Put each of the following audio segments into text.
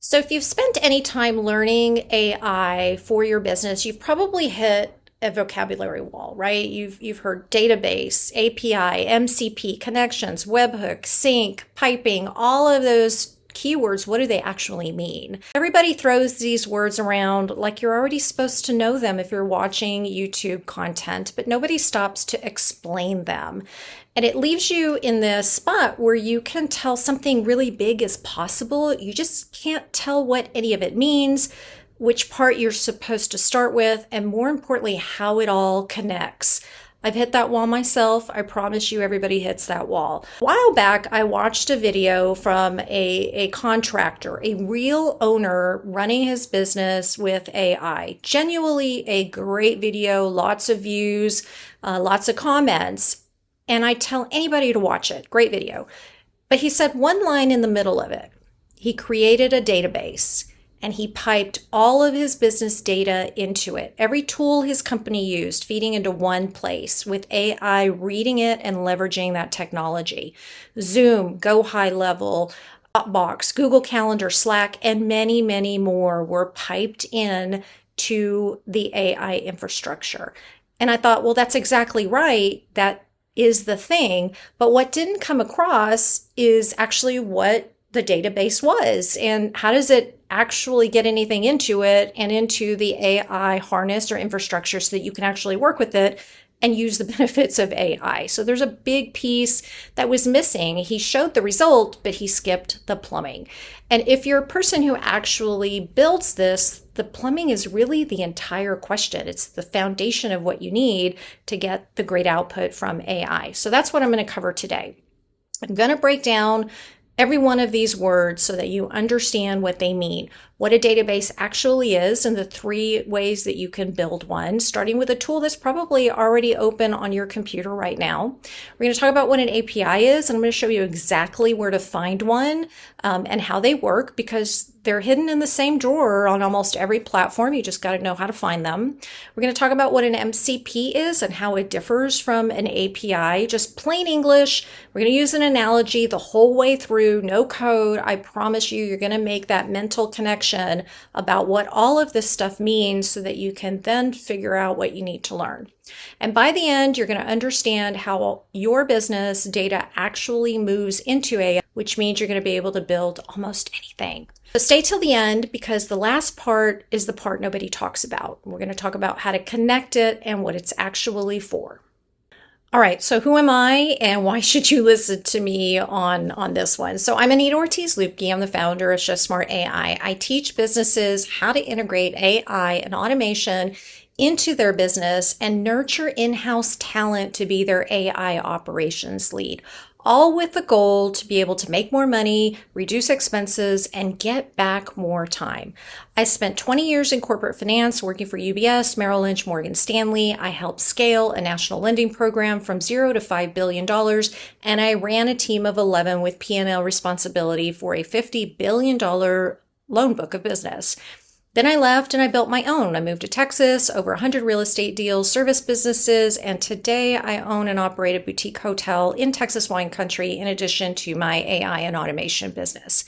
So if you've spent any time learning AI for your business, you've probably hit a vocabulary wall, right? You've heard database, API, MCP, connections, webhook, sync, piping, all of those keywords. What do they actually mean? Everybody throws these words around like you're already supposed to know them if you're watching YouTube content, but nobody stops to explain them. And it leaves you in this spot where you can tell something really big is possible. You just can't tell what any of it means, which part you're supposed to start with, and more importantly, how it all connects. I've hit that wall myself. I promise you everybody hits that wall. A while back, I watched a video from a contractor, a real owner running his business with AI. Genuinely a great video, lots of views, lots of comments. And I tell anybody to watch it. Great video. But he said one line in the middle of it. He created a database and he piped all of his business data into it. Every tool his company used, feeding into one place with AI reading it and leveraging that technology. Zoom, GoHighLevel, Dropbox, Google Calendar, Slack, and many, many more were piped in to the AI infrastructure. And I thought, well, that's exactly right. That is the thing. But what didn't come across is actually what the database was and how does it actually get anything into it and into the AI harness or infrastructure so that you can actually work with it and use the benefits of AI. So there's a big piece that was missing. He showed the result, but he skipped the plumbing. And if you're a person who actually builds this, the plumbing is really the entire question. It's the foundation of what you need to get the great output from AI. So that's what I'm going to cover today. I'm going to break down every one of these words so that you understand what they mean, what a database actually is, and the three ways that you can build one, starting with a tool that's probably already open on your computer right now. We're going to talk about what an API is, and I'm going to show you exactly where to find one and how they work, because they're hidden in the same drawer on almost every platform. You just got to know how to find them. We're going to talk about what an MCP is and how it differs from an API, just plain English. We're going to use an analogy the whole way through, no code. I promise you, you're going to make that mental connection about what all of this stuff means so that you can then figure out what you need to learn. And by the end, you're going to understand how your business data actually moves into AI, which means you're going to be able to build almost anything. So stay till the end, because the last part is the part nobody talks about. We're going to talk about how to connect it and what it's actually for. All right, so who am I and why should you listen to me on this one? So I'm Anita Ortiz-Lupke. I'm the founder of Shift Smart AI. I teach businesses how to integrate AI and automation into their business and nurture in-house talent to be their AI operations lead, all with the goal to be able to make more money, reduce expenses, and get back more time. I spent 20 years in corporate finance working for UBS, Merrill Lynch, Morgan Stanley. I helped scale a national lending program from $0 to $5 billion, and I ran a team of 11 with P&L responsibility for a $50 billion loan book of business. Then I left and I built my own. I moved to Texas, over 100 real estate deals, service businesses, and today I own and operate a boutique hotel in Texas wine country in addition to my AI and automation business.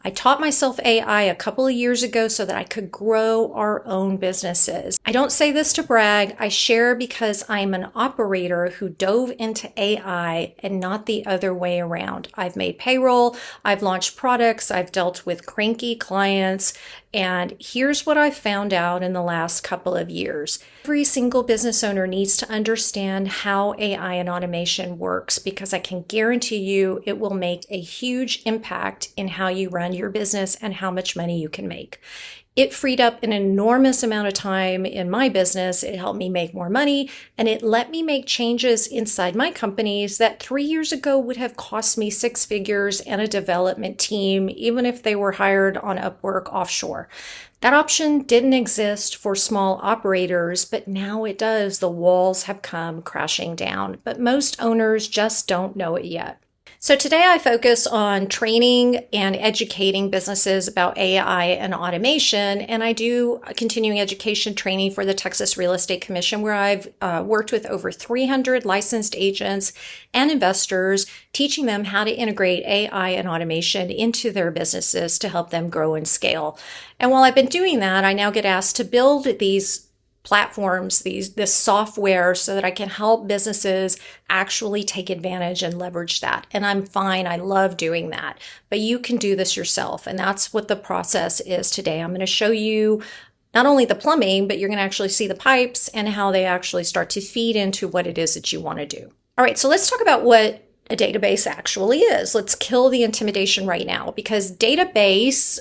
I taught myself AI a couple of years ago so that I could grow our own businesses. I don't say this to brag. I share because I'm an operator who dove into AI and not the other way around. I've made payroll, I've launched products, I've dealt with cranky clients, and here's what I've found out in the last couple of years. Every single business owner needs to understand how AI and automation works, because I can guarantee you it will make a huge impact in how you run your business and how much money you can make. It freed up an enormous amount of time in my business. It helped me make more money, and it let me make changes inside my companies that 3 years ago would have cost me six figures and a development team, even if they were hired on Upwork offshore. That option didn't exist for small operators, but now it does. The walls have come crashing down, but most owners just don't know it yet. So today I focus on training and educating businesses about AI and automation, and I do continuing education training for the Texas Real Estate Commission, where I've worked with over 300 licensed agents and investors, teaching them how to integrate AI and automation into their businesses to help them grow and scale. And while I've been doing that, I now get asked to build these platforms, this software, so that I can help businesses actually take advantage and leverage that. And I'm fine. I love doing that. But you can do this yourself. And that's what the process is today. I'm going to show you not only the plumbing, but you're going to actually see the pipes and how they actually start to feed into what it is that you want to do. All right, so let's talk about what a database actually is. Let's kill the intimidation right now, because database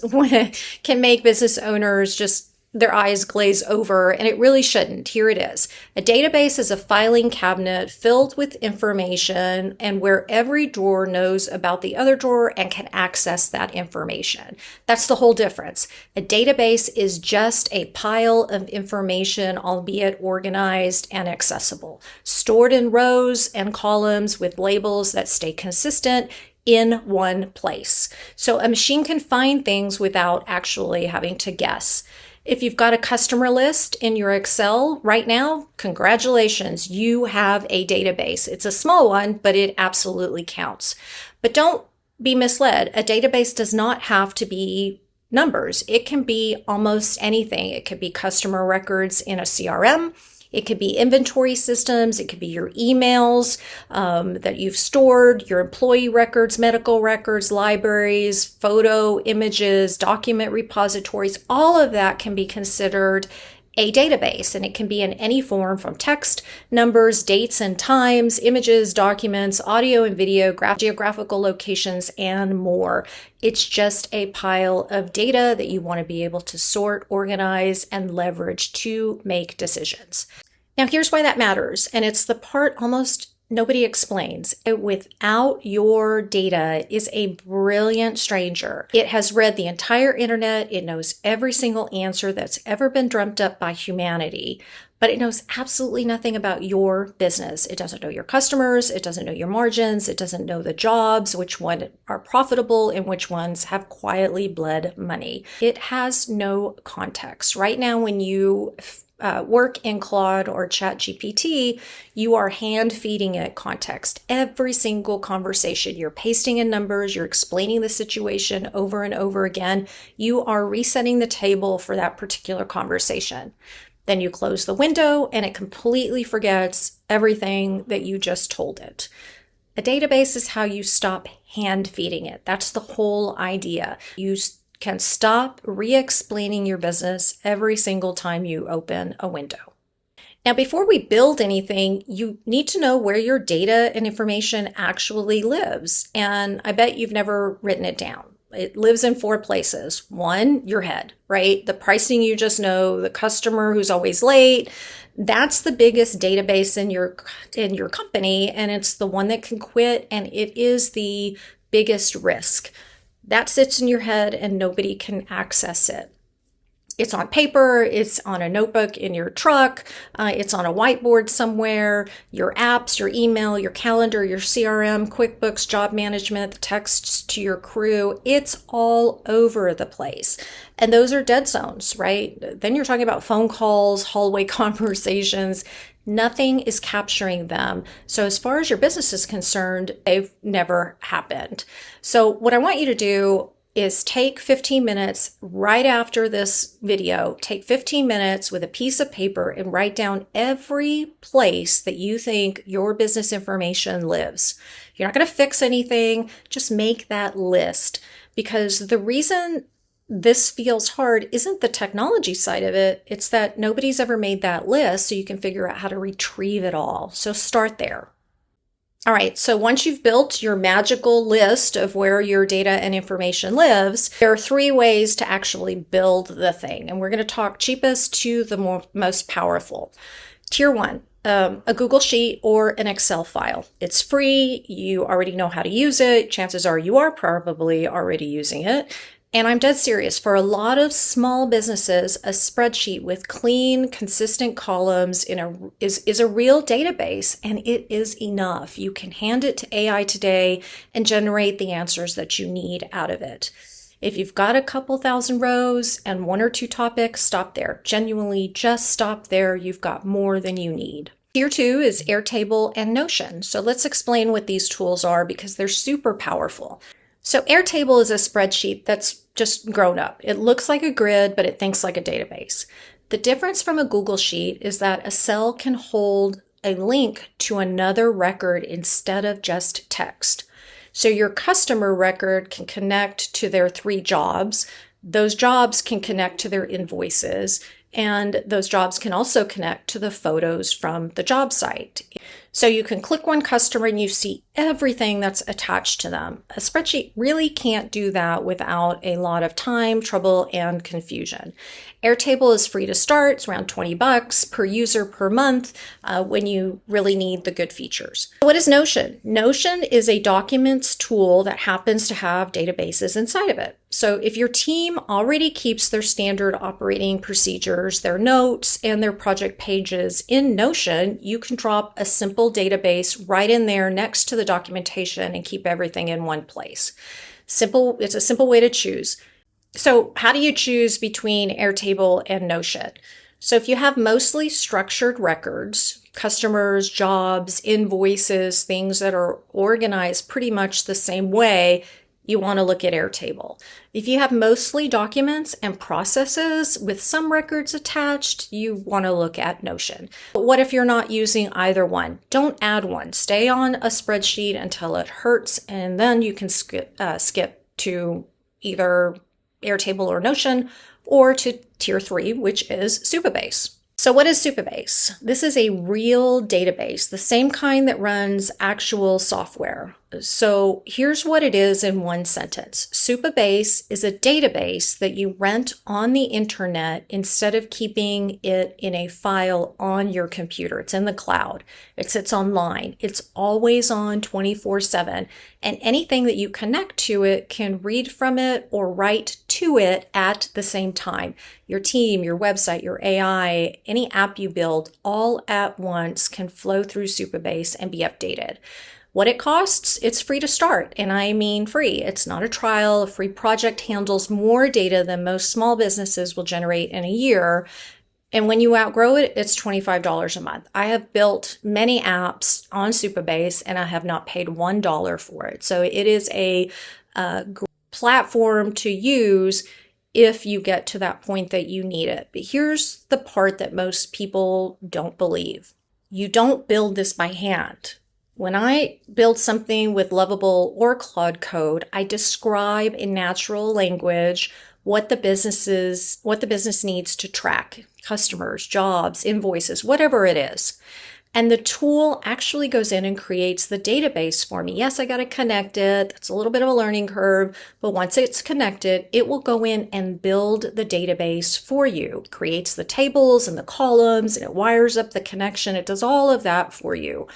can make business owners just their eyes glaze over, and it really shouldn't. Here it is. A database is a filing cabinet filled with information and where every drawer knows about the other drawer and can access that information. That's the whole difference. A database is just a pile of information, albeit organized and accessible, stored in rows and columns with labels that stay consistent in one place. So a machine can find things without actually having to guess. If you've got a customer list in your Excel right now, congratulations, you have a database. It's a small one, but it absolutely counts. But don't be misled. A database does not have to be numbers. It can be almost anything. It could be customer records in a CRM. It could be inventory systems. It could be your emails that you've stored, your employee records, medical records, libraries, photo, images, document repositories. All of that can be considered a database, and it can be in any form, from text, numbers, dates and times, images, documents, audio and video, geographical locations, and more. It's just a pile of data that you want to be able to sort, organize, and leverage to make decisions. Now, here's why that matters, and it's the part almost nobody explains. Without your data is a brilliant stranger. It has read the entire internet. It knows every single answer that's ever been dreamt up by humanity, but it knows absolutely nothing about your business. It doesn't know your customers. It doesn't know your margins. It doesn't know the jobs, which ones are profitable and which ones have quietly bled money. It has no context. Right now, when you work in Claude or ChatGPT, you are hand feeding it context. Every single conversation, you're pasting in numbers, you're explaining the situation over and over again. You are resetting the table for that particular conversation. Then you close the window and it completely forgets everything that you just told it. A database is how you stop hand feeding it. That's the whole idea. You can stop re-explaining your business every single time you open a window. Now, before we build anything, you need to know where your data and information actually lives. And I bet you've never written it down. It lives in 4 places. 1, your head, right? The pricing you just know, the customer who's always late. That's the biggest database in your company, and it's the one that can quit, and it is the biggest risk. That sits in your head and nobody can access it. It's on paper, it's on a notebook in your truck, it's on a whiteboard somewhere, your apps, your email, your calendar, your CRM, QuickBooks, job management, the texts to your crew, it's all over the place. And those are dead zones, right? Then you're talking about phone calls, hallway conversations. Nothing is capturing them. So as far as your business is concerned, they've never happened. So what I want you to do is take 15 minutes right after this video, take 15 minutes with a piece of paper and write down every place that you think your business information lives. You're not going to fix anything, just make that list, because the reason this feels hard isn't the technology side of it. It's that nobody's ever made that list, so you can figure out how to retrieve it all. So start there. All right, so once you've built your magical list of where your data and information lives, there are 3 ways to actually build the thing. And we're going to talk cheapest to the most powerful. Tier 1, a Google Sheet or an Excel file. It's free. You already know how to use it. Chances are you are probably already using it. And I'm dead serious. For a lot of small businesses, a spreadsheet with clean, consistent columns is a real database, and it is enough. You can hand it to AI today and generate the answers that you need out of it. If you've got a couple thousand rows and one or two topics, stop there. Genuinely, just stop there. You've got more than you need. Tier 2 is Airtable and Notion. So let's explain what these tools are because they're super powerful. So Airtable is a spreadsheet that's just grown up. It looks like a grid, but it thinks like a database. The difference from a Google Sheet is that a cell can hold a link to another record instead of just text. So your customer record can connect to their 3 jobs. Those jobs can connect to their invoices, and those jobs can also connect to the photos from the job site. So you can click one customer and you see everything that's attached to them. A spreadsheet really can't do that without a lot of time, trouble, and confusion. Airtable is free to start. It's around $20 per user per month when you really need the good features. What is Notion? Notion is a documents tool that happens to have databases inside of it. So if your team already keeps their standard operating procedures, their notes, and their project pages in Notion, you can drop a simple database right in there next to the documentation and keep everything in one place. It's a simple way to choose. So how do you choose between Airtable and Notion? So if you have mostly structured records, customers, jobs, invoices, things that are organized pretty much the same way, you want to look at Airtable. If you have mostly documents and processes with some records attached, you want to look at Notion. But what if you're not using either one? Don't add one. Stay on a spreadsheet until it hurts, and then you can skip to either Airtable or Notion, or to tier 3, which is Supabase. So what is Supabase? This is a real database, the same kind that runs actual software. So here's what it is in one sentence. Supabase is a database that you rent on the internet instead of keeping it in a file on your computer. It's in the cloud. It sits online. It's always on 24/7. And anything that you connect to it can read from it or write to it at the same time. Your team, your website, your AI, any app you build all at once can flow through Supabase and be updated. What it costs, it's free to start, and I mean free. It's not a trial. A free project handles more data than most small businesses will generate in a year. And when you outgrow it, it's $25 a month. I have built many apps on Supabase, and I have not paid $1 for it. So it is a platform to use if you get to that point that you need it. But here's the part that most people don't believe. You don't build this by hand. When I build something with Lovable or Claude Code, I describe in natural language what the business needs to track customers, jobs, invoices, whatever it is. And the tool actually goes in and creates the database for me. Yes, I got to connect it. That's a little bit of a learning curve, but once it's connected, it will go in and build the database for you. It creates the tables and the columns, and it wires up the connection. It does all of that for you.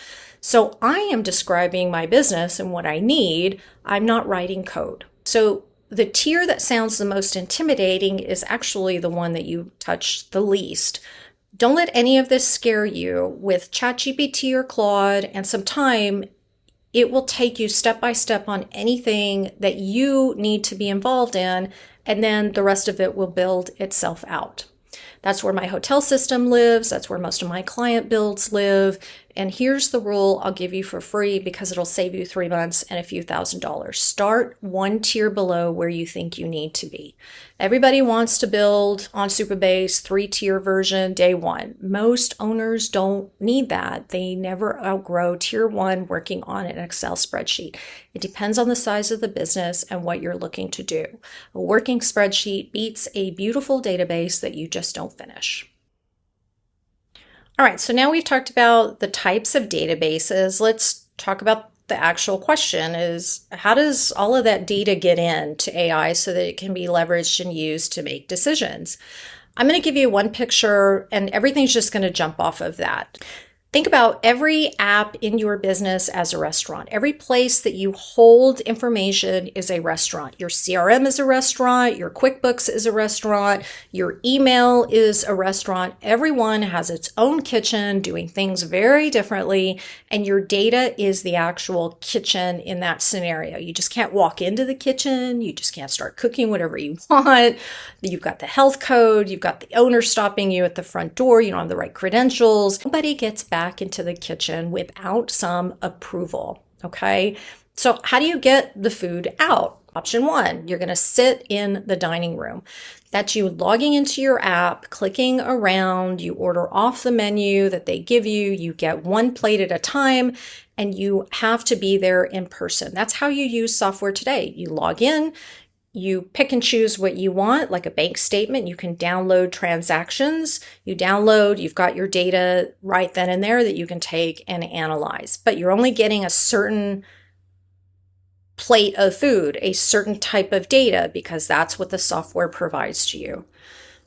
So I am describing my business and what I need. I'm not writing code. So the tier that sounds the most intimidating is actually the one that you touch the least. Don't let any of this scare you. With ChatGPT or Claude and some time, it will take you step by step on anything that you need to be involved in, and then the rest of it will build itself out. That's where my hotel system lives. That's where most of my client builds live. And here's the rule I'll give you for free because it'll save you 3 months and a few $1,000s. Start one tier below where you think you need to be. Everybody wants to build on Supabase 3-tier version day one. Most owners don't need that. They never outgrow tier 1 working on an Excel spreadsheet. It depends on the size of the business and what you're looking to do. A working spreadsheet beats a beautiful database that you just don't finish. All right, so now we've talked about the types of databases. Let's talk about the actual question is, how does all of that data get into AI so that it can be leveraged and used to make decisions? I'm going to give you one picture and everything's just going to jump off of that. Think about every app in your business as a restaurant. Every place that you hold information is a restaurant. Your CRM is a restaurant. Your QuickBooks is a restaurant. Your email is a restaurant. Everyone has its own kitchen doing things very differently. And your data is the actual kitchen in that scenario. You just can't walk into the kitchen. You just can't start cooking whatever you want. You've got the health code. You've got the owner stopping you at the front door. You don't have the right credentials. Nobody gets back into the kitchen without some approval. Okay. So how do you get the food out? Option one, you're going to sit in the dining room. That's you logging into your app, clicking around, you order off the menu that they give you, you get one plate at a time, and you have to be there in person. That's how you use software today. You log in, you pick and choose what you want, like a bank statement. You can download transactions. You've got your data right then and there that you can take and analyze. But you're only getting a certain plate of food, a certain type of data, because that's what the software provides to you.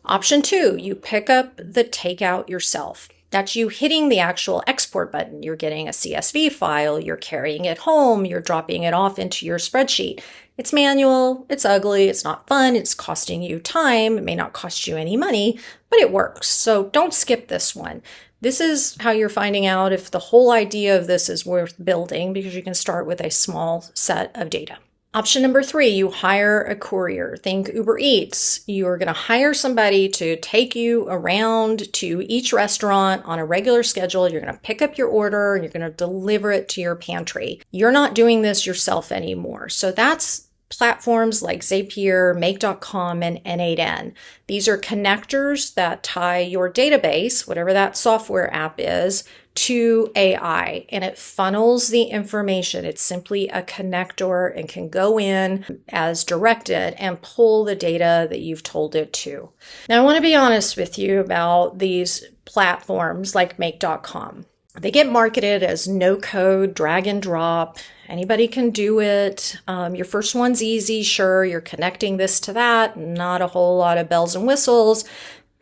Option two, you pick up the takeout yourself. That's you hitting the actual export button. You're getting a CSV file, you're carrying it home, you're dropping it off into your spreadsheet. It's manual, it's ugly, it's not fun, it's costing you time, it may not cost you any money, but it works. So don't skip this one. This is how you're finding out if the whole idea of this is worth building, because you can start with a small set of data. Option number three, you hire a courier. Think Uber Eats. You're going to hire somebody to take you around to each restaurant on a regular schedule. You're going to pick up your order and you're going to deliver it to your pantry. You're not doing this yourself anymore. So that's platforms like Zapier, Make.com, and N8N. These are connectors that tie your database, whatever that software app is, to AI, and it funnels the information. It's simply a connector and can go in as directed and pull the data that you've told it to. Now, I want to be honest with you about these platforms like Make.com. They get marketed as no code, drag and drop. Anybody can do it. Your first one's easy. Sure, you're connecting this to that. Not a whole lot of bells and whistles.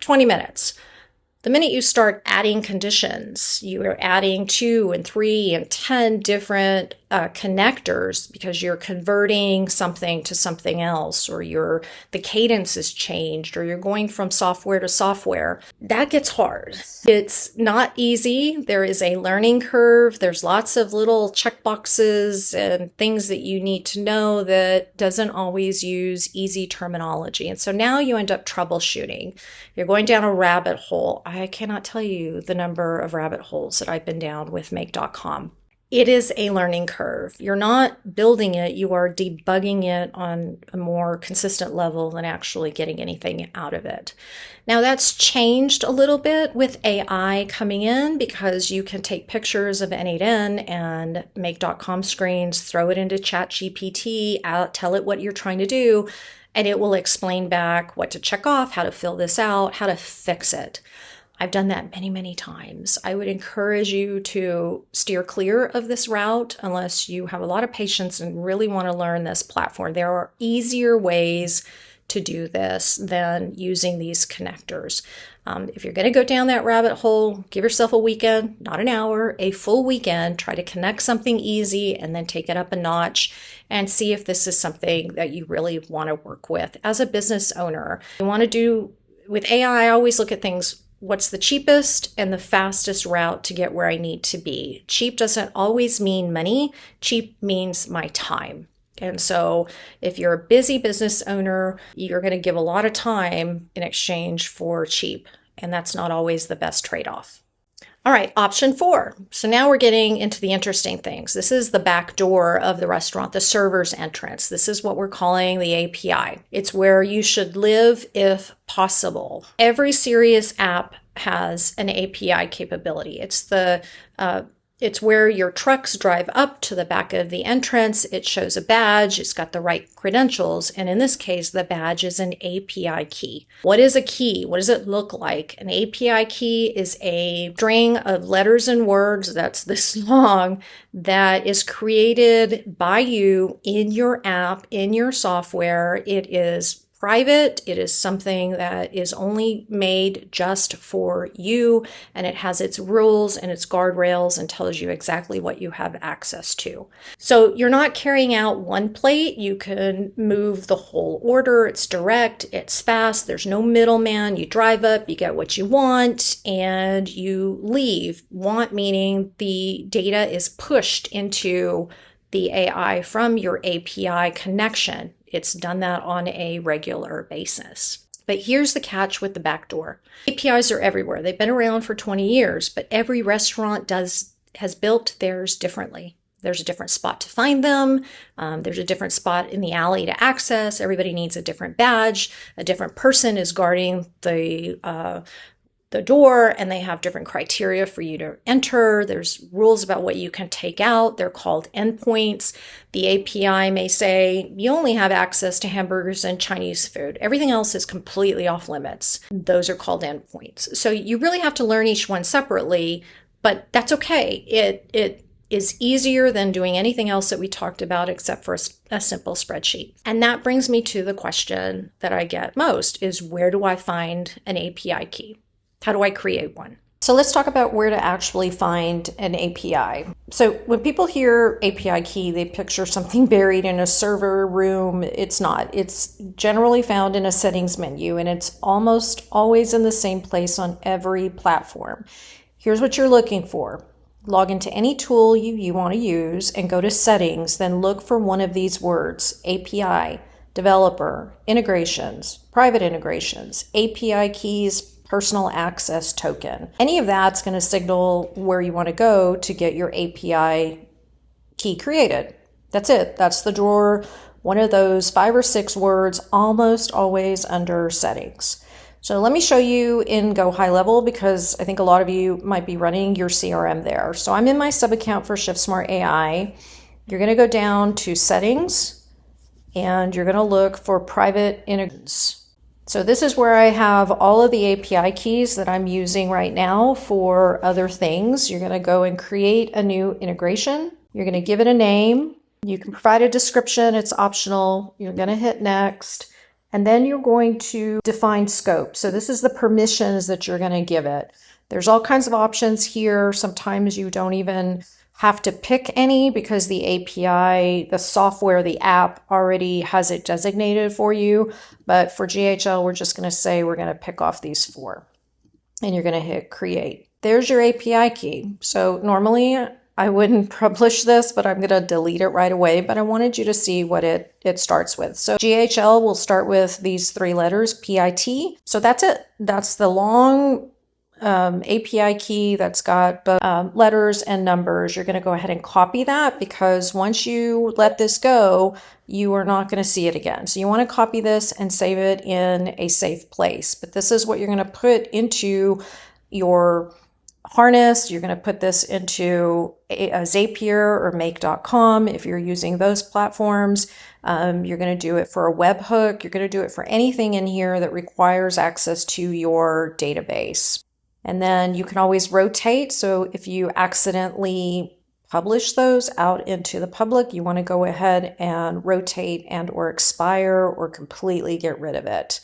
20 minutes. The minute you start adding conditions, you are adding 2 and 3 and 10 different connectors because you're converting something to something else, or the cadence is changed, or you're going from software to software. That gets hard. It's not easy. There is a learning curve. There's lots of little checkboxes and things that you need to know that doesn't always use easy terminology. And so now you end up troubleshooting. You're going down a rabbit hole. I cannot tell you the number of rabbit holes that I've been down with Make.com. It is a learning curve. You're not building it, you are debugging it on a more consistent level than actually getting anything out of it. Now that's changed a little bit with AI coming in, because you can take pictures of N8N and Make.com screens, throw it into ChatGPT, tell it what you're trying to do, and it will explain back what to check off, how to fill this out, how to fix it. I've done that many, many times. I would encourage you to steer clear of this route unless you have a lot of patience and really want to learn this platform. There are easier ways to do this than using these connectors. If you're going to go down that rabbit hole, give yourself a weekend, not an hour, a full weekend. Try to connect something easy and then take it up a notch and see if this is something that you really want to work with as a business owner. You want to do with AI, I always look at things. What's the cheapest and the fastest route to get where I need to be? Cheap doesn't always mean money. Cheap means my time. And so if you're a busy business owner, you're going to give a lot of time in exchange for cheap. And that's not always the best trade-off. All right, option 4. So now we're getting into the interesting things. This is the back door of the restaurant, the server's entrance. This is what we're calling the API. It's where you should live if possible. Every serious app has an API capability. It's where your trucks drive up to the back of the entrance. It shows a badge. It's got the right credentials. And in this case, the badge is an API key. What is a key? What does it look like? An API key is a string of letters and words that's this long that is created by you in your app, in your software. It is private. It is something that is only made just for you, and it has its rules and its guardrails and tells you exactly what you have access to. So you're not carrying out one plate. You can move the whole order. It's direct, it's fast, there's no middleman. You drive up, you get what you want, and you leave. Want meaning the data is pushed into the AI from your API connection. It's done that on a regular basis. But here's the catch with the backdoor. APIs are everywhere. They've been around for 20 years, but every restaurant has built theirs differently. There's a different spot to find them. There's a different spot in the alley to access. Everybody needs a different badge. A different person is guarding the door, and they have different criteria for you to enter. There's rules about what you can take out. They're called endpoints. The API may say you only have access to hamburgers and Chinese food. Everything else is completely off limits. Those are called endpoints. So you really have to learn each one separately, but that's okay. It is easier than doing anything else that we talked about except for a simple spreadsheet. And that brings me to the question that I get most is, where do I find an API key? How do I create one? So let's talk about where to actually find an API. So when people hear API key, they picture something buried in a server room. It's not. It's generally found in a settings menu, and it's almost always in the same place on every platform. Here's what you're looking for. Log into any tool you want to use and go to settings, then look for one of these words: API, developer, integrations, private integrations, API keys, personal access token. Any of that's going to signal where you want to go to get your API key created. That's it. That's the drawer. One of those 5 or 6 words, almost always under settings. So let me show you in GoHighLevel, because I think a lot of you might be running your CRM there. So I'm in my sub account for ShiftSmart AI. You're going to go down to settings, and you're going to look for private integrations. So this is where I have all of the API keys that I'm using right now for other things. You're going to go and create a new integration. You're going to give it a name. You can provide a description. It's optional. You're going to hit next. And then you're going to define scope. So this is the permissions that you're going to give it. There's all kinds of options here. Sometimes you don't even have to pick any because the API, the software, the app already has it designated for you. But for GHL, we're just going to say we're going to pick off these 4. And you're going to hit create. There's your API key. So normally I wouldn't publish this, but I'm going to delete it right away. But I wanted you to see what it starts with. So GHL will start with these 3 letters, PIT. So that's it. That's the long API key that's got both letters and numbers. You're going to go ahead and copy that, because once you let this go, you are not going to see it again. So you want to copy this and save it in a safe place. But this is what you're going to put into your harness. You're going to put this into a Zapier or make.com if you're using those platforms. You're going to do it for a webhook. You're going to do it for anything in here that requires access to your database. And then you can always rotate. So if you accidentally publish those out into the public, you want to go ahead and rotate and or expire or completely get rid of it.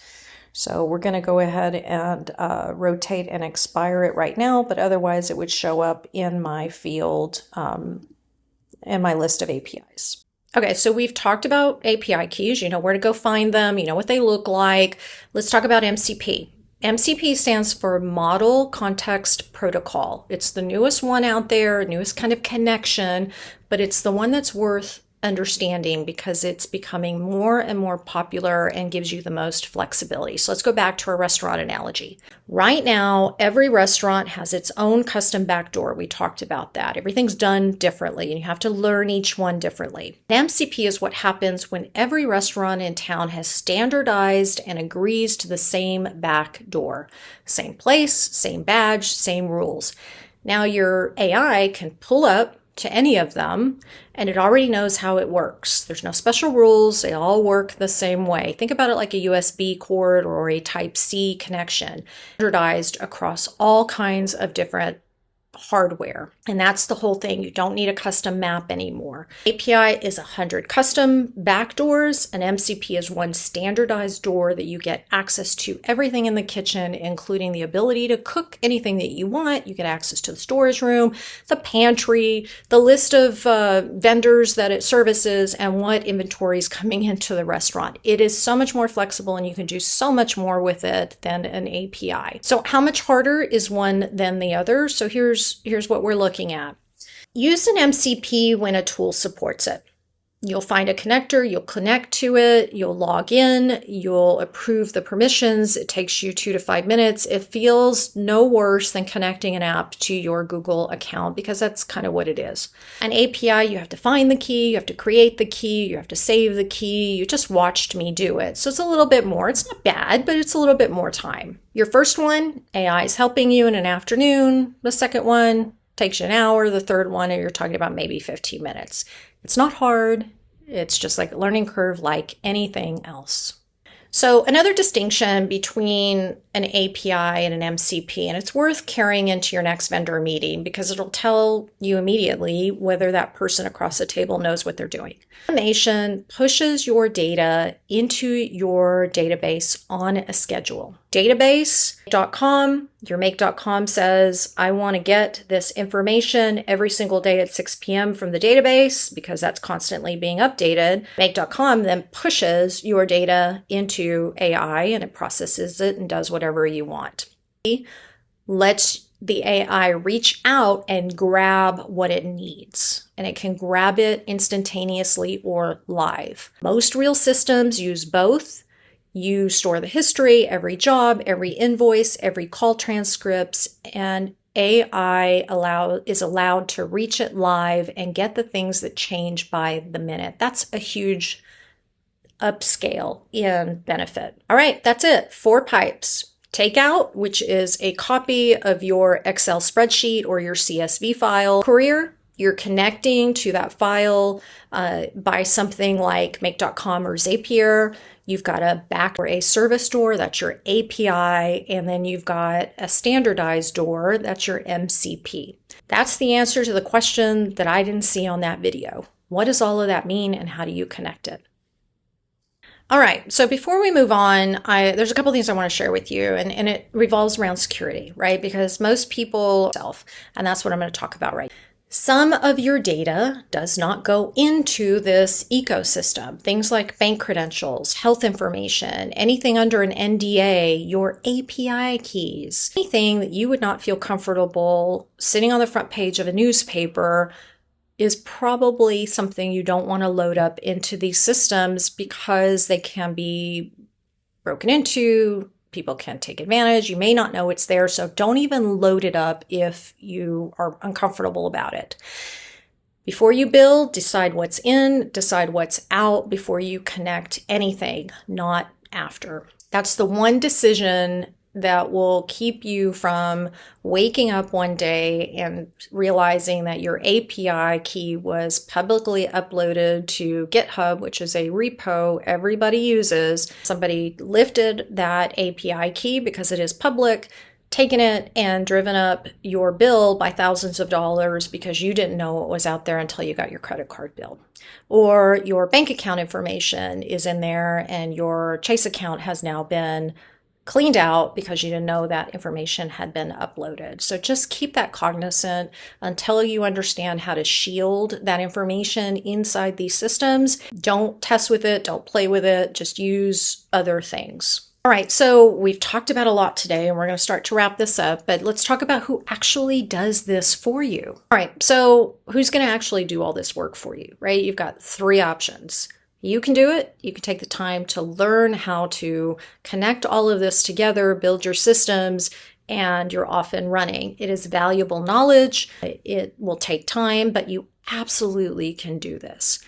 So we're going to go ahead and rotate and expire it right now, but otherwise it would show up in my field, in my list of APIs. Okay, so we've talked about API keys. You know where to go find them. You know what they look like. Let's talk about MCP. MCP stands for Model Context Protocol. It's the newest one out there, newest kind of connection, but it's the one that's worth understanding because it's becoming more and more popular and gives you the most flexibility. So let's go back to our restaurant analogy. Right now, every restaurant has its own custom backdoor. We talked about that. Everything's done differently and you have to learn each one differently. MCP is what happens when every restaurant in town has standardized and agrees to the same backdoor. Same place, same badge, same rules. Now your AI can pull up to any of them, and it already knows how it works. There's no special rules. They all work the same way. Think about it like a USB cord or a Type-C connection, standardized across all kinds of different hardware. And that's the whole thing. You don't need a custom map anymore. API is 100 custom backdoors. An MCP is one standardized door that you get access to everything in the kitchen, including the ability to cook anything that you want. You get access to the storage room, the pantry, the list of vendors that it services, and what inventory is coming into the restaurant. It is so much more flexible and you can do so much more with it than an API. So how much harder is one than the other? So here's what we're looking at. Use an MCP when a tool supports it. You'll find a connector, you'll connect to it, you'll log in, you'll approve the permissions. It takes you 2 to 5 minutes. It feels no worse than connecting an app to your Google account because that's kind of what it is. An API, you have to find the key, you have to create the key, you have to save the key. You just watched me do it. So it's a little bit more. It's not bad, but it's a little bit more time. Your first one, AI is helping you in an afternoon. The second one takes you an hour. The third one, you're talking about maybe 15 minutes. It's not hard. It's just like a learning curve like anything else. So another distinction between an API and an MCP, and it's worth carrying into your next vendor meeting because it'll tell you immediately whether that person across the table knows what they're doing. Automation pushes your data into your database on a schedule. Database.com, your make.com says, I want to get this information every single day at 6 p.m. from the database because that's constantly being updated. Make.com then pushes your data into AI and it processes it and does whatever you want. Lets the AI reach out and grab what it needs, and it can grab it instantaneously or live. Most real systems use both. You store the history, every job, every invoice, every call transcripts, and AI is allowed to reach it live and get the things that change by the minute. That's a huge upscale in benefit. All right, that's it. 4 pipes. Takeout, which is a copy of your Excel spreadsheet or your CSV file. Courier, you're connecting to that file by something like make.com or Zapier. You've got a back or a service door, that's your API, and then you've got a standardized door, that's your MCP. That's the answer to the question that I didn't see on that video. What does all of that mean and how do you connect it? All right, so before we move on, there's a couple things I want to share with you, and it revolves around security, right? Because most people and that's what I'm going to talk about right now. Some of your data does not go into this ecosystem. Things like bank credentials, health information, anything under an NDA, your API keys, anything that you would not feel comfortable sitting on the front page of a newspaper is probably something you don't want to load up into these systems because they can be broken into, people can take advantage, you may not know it's there, so don't even load it up if you are uncomfortable about it. Before you build, decide what's in, decide what's out before you connect anything, not after. That's the one decision that will keep you from waking up one day and realizing that your API key was publicly uploaded to GitHub, which is a repo everybody uses. Somebody lifted that API key because it is public, taken it and driven up your bill by thousands of dollars because you didn't know what was out there until you got your credit card bill. Or your bank account information is in there and your Chase account has now been cleaned out because you didn't know that information had been uploaded. So just keep that cognizant until you understand how to shield that information inside these systems. Don't test with it, don't play with it, just use other things. All right, so we've talked about a lot today and we're going to start to wrap this up, but let's talk about who actually does this for you. All right, so who's going to actually do all this work for you, right? You've got 3 options. You can do it. You can take the time to learn how to connect all of this together, build your systems, and you're off and running. It is valuable knowledge. It will take time, but you absolutely can do this.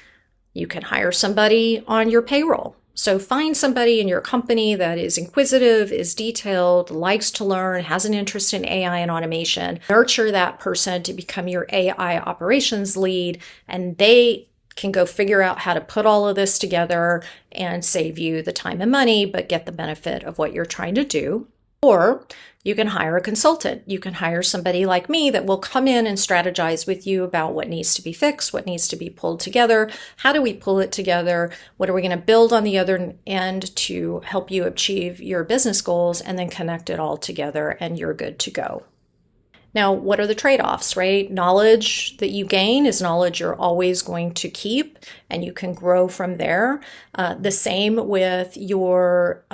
You can hire somebody on your payroll. So find somebody in your company that is inquisitive, is detailed, likes to learn, has an interest in AI and automation. Nurture that person to become your AI operations lead, and they can go figure out how to put all of this together and save you the time and money, but get the benefit of what you're trying to do. Or you can hire a consultant. You can hire somebody like me that will come in and strategize with you about what needs to be fixed, what needs to be pulled together. How do we pull it together? What are we going to build on the other end to help you achieve your business goals, and then connect it all together and you're good to go. Now, what are the trade-offs, right? Knowledge that you gain is knowledge you're always going to keep, and you can grow from there. The same with your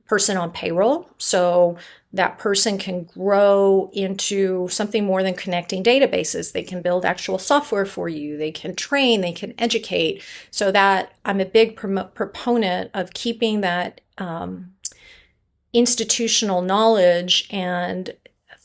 person on payroll. So that person can grow into something more than connecting databases. They can build actual software for you. They can train, they can educate. So that I'm a big proponent of keeping that institutional knowledge and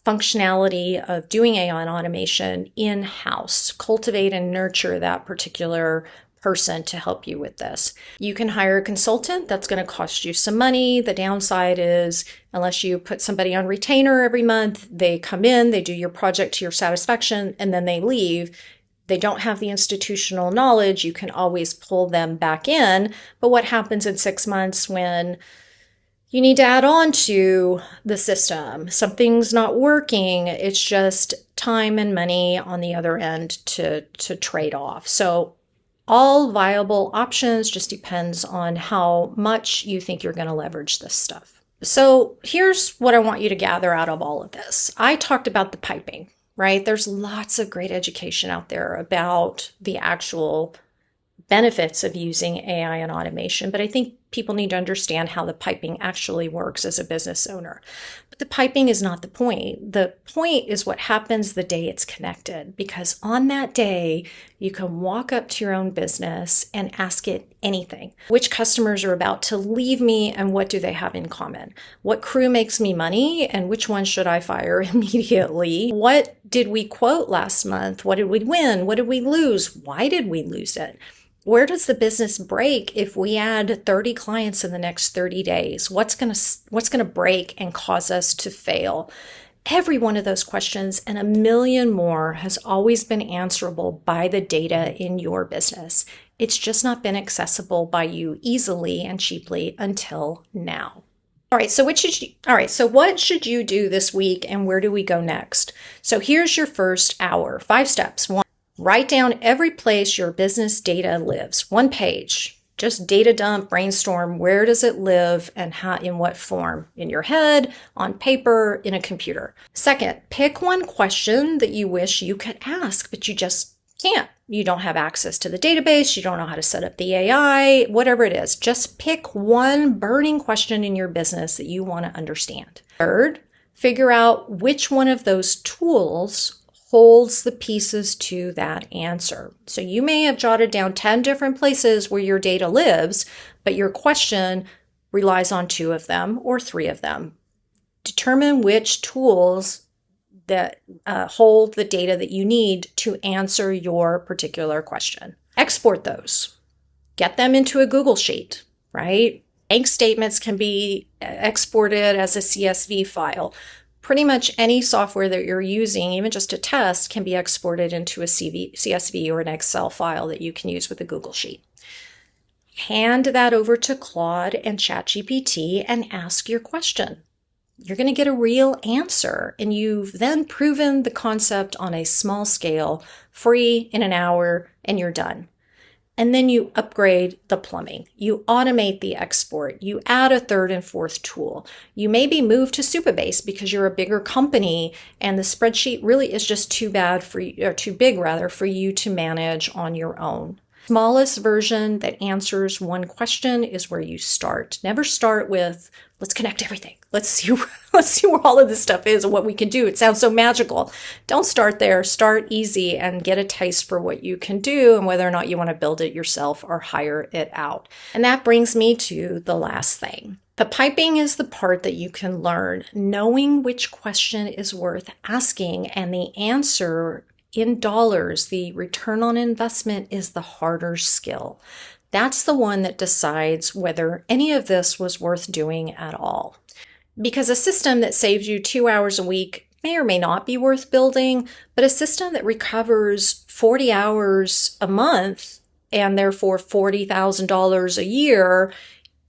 functionality of doing AI and automation in-house. Cultivate and nurture that particular person to help you with this. You can hire a consultant. That's going to cost you some money. The downside is, unless you put somebody on retainer every month, they come in, they do your project to your satisfaction, and then they leave. They don't have the institutional knowledge. You can always pull them back in. But what happens in 6 months when you need to add on to the system? Something's not working. It's just time and money on the other end to trade off. So all viable options, just depends on how much you think you're going to leverage this stuff. So here's what I want you to gather out of all of this. I talked about the piping, right? There's lots of great education out there about the actual benefits of using AI and automation, but I think people need to understand how the piping actually works as a business owner. But the piping is not the point. The point is what happens the day it's connected, because on that day, you can walk up to your own business and ask it anything. Which customers are about to leave me and what do they have in common? What crew makes me money and which one should I fire immediately? What did we quote last month? What did we win? What did we lose? Why did we lose it? Where does the business break if we add 30 clients in the next 30 days? What's going to break and cause us to fail? Every one of those questions and a million more has always been answerable by the data in your business. It's just not been accessible by you easily and cheaply until now. All right, so what should you do this week, and where do we go next? So here's your first hour. 5 steps. 1. Write down every place your business data lives. 1 page. Just data dump, brainstorm. Where does it live and how, in what form? In your head, on paper, in a computer. 2nd, pick one question that you wish you could ask, but you just can't. You don't have access to the database. You don't know how to set up the AI, whatever it is. Just pick one burning question in your business that you want to understand. 3rd, figure out which one of those tools holds the pieces to that answer. So you may have jotted down 10 different places where your data lives, but your question relies on 2 of them or 3 of them. Determine which tools that hold the data that you need to answer your particular question. Export those. Get them into a Google Sheet, right? Bank statements can be exported as a CSV file. Pretty much any software that you're using, even just to test, can be exported into a CSV or an Excel file that you can use with a Google Sheet. Hand that over to Claude and ChatGPT and ask your question. You're going to get a real answer, and you've then proven the concept on a small scale, free in an hour, and you're done. And then you upgrade the plumbing. You automate the export. You add a 3rd and 4th tool. You maybe move to Supabase because you're a bigger company and the spreadsheet really is just too big for you to manage on your own. Smallest version that answers one question is where you start. Never start with, let's connect everything. Let's see where all of this stuff is and what we can do. It sounds so magical. Don't start there. Start easy and get a taste for what you can do and whether or not you want to build it yourself or hire it out. And that brings me to the last thing. The piping is the part that you can learn. Knowing which question is worth asking and the answer in dollars, the return on investment, is the harder skill. That's the one that decides whether any of this was worth doing at all. Because a system that saves you 2 hours a week may or may not be worth building, but a system that recovers 40 hours a month and therefore $40,000 a year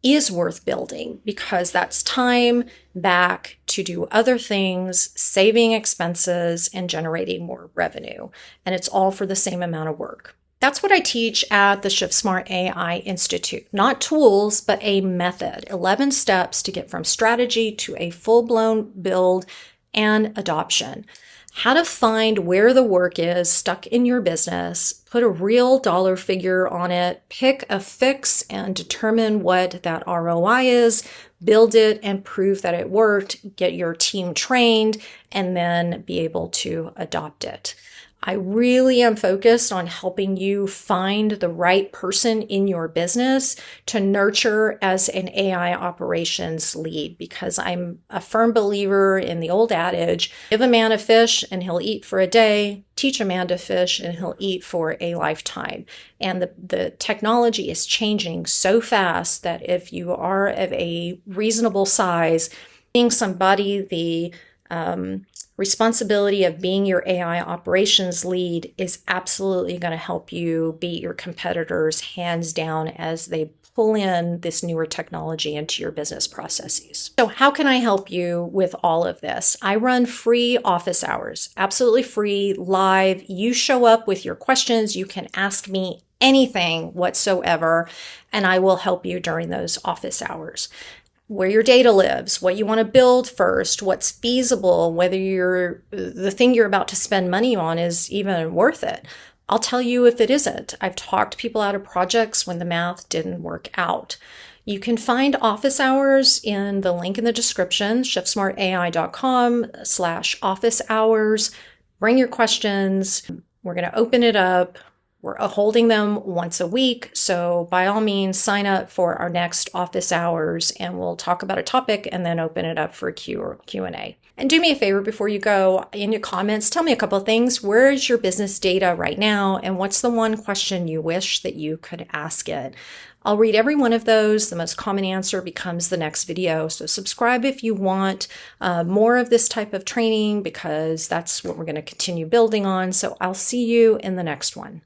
is worth building, because that's time back to do other things, saving expenses and generating more revenue. And it's all for the same amount of work. That's what I teach at the Shift Smart AI Institute. Not tools, but a method. 11 steps to get from strategy to a full-blown build and adoption. How to find where the work is stuck in your business, put a real dollar figure on it, pick a fix and determine what that ROI is, build it and prove that it worked, get your team trained, and then be able to adopt it. I really am focused on helping you find the right person in your business to nurture as an AI operations lead, because I'm a firm believer in the old adage, give a man a fish and he'll eat for a day, teach a man to fish and he'll eat for a lifetime. And the technology is changing so fast that if you are of a reasonable size, being somebody the responsibility of being your AI operations lead is absolutely going to help you beat your competitors hands down as they pull in this newer technology into your business processes. So how can I help you with all of this? I run free office hours, absolutely free, live. You show up with your questions. You can ask me anything whatsoever, and I will help you during those office hours. Where your data lives, what you want to build first, what's feasible, whether the thing you're about to spend money on is even worth it. I'll tell you if it isn't. I've talked people out of projects when the math didn't work out. You can find office hours in the link in the description, shiftsmartai.com/office hours. Bring your questions. We're going to open it up. We're holding them once a week, so by all means, sign up for our next office hours, and we'll talk about a topic and then open it up for Q&A. And do me a favor before you go, in your comments, tell me a couple of things. Where is your business data right now, and what's the one question you wish that you could ask it? I'll read every one of those. The most common answer becomes the next video. So subscribe if you want more of this type of training, because that's what we're going to continue building on. So I'll see you in the next one.